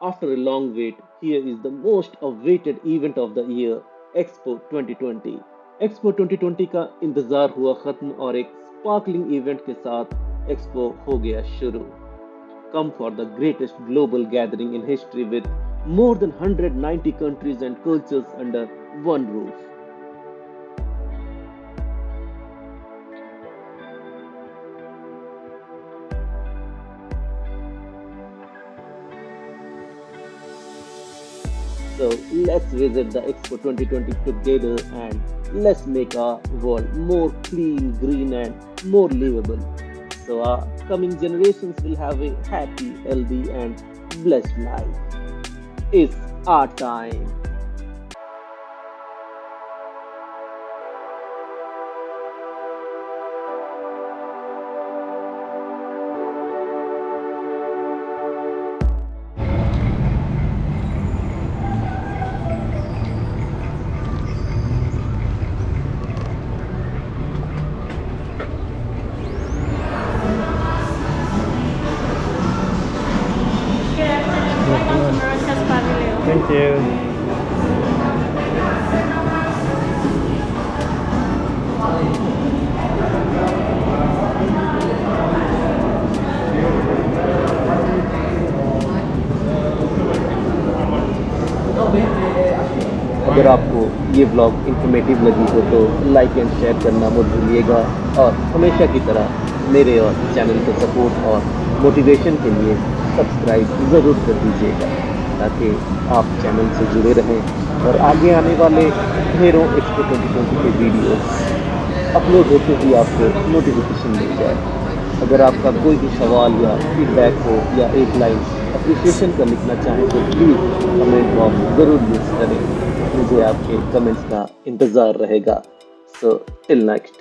After a long wait, here is the most awaited event of the year, Expo 2020. Expo 2020 का इंतजार हुआ खत्म और एक स्पार्कलिंग इवेंट के साथ एक्सपो हो गया शुरू. Come for the greatest global gathering in history with more than 190 countries and cultures under one roof. So let's visit the Expo 2020 together and let's make our world more clean, green, and more livable. So our coming generations will have a happy, healthy, and blessed life. It's our time. Good afternoon. Welcome to Mauritius Pavilion. Thank you. अगर आपको ये blog informative लगी हो तो like and share करना मत भूलिएगा और हमेशा की तरह मेरे और चैनल को सपोर्ट और मोटिवेशन के लिए सब्सक्राइब ज़रूर कर दीजिएगा ताकि आप चैनल से जुड़े रहें और आगे आने वाले ढेरों एक्सपो 2020 के वीडियोस अपलोड होते ही आपको नोटिफिकेशन मिल जाए. अगर आपका कोई भी सवाल या फीडबैक हो या एक लाइन अप्रिसिएशन का लिखना चाहें तो प्लीज़ कमेंट बॉक्स ज़रूर यूज़ करें. मुझे आपके कमेंट्स का इंतज़ार रहेगा. So till next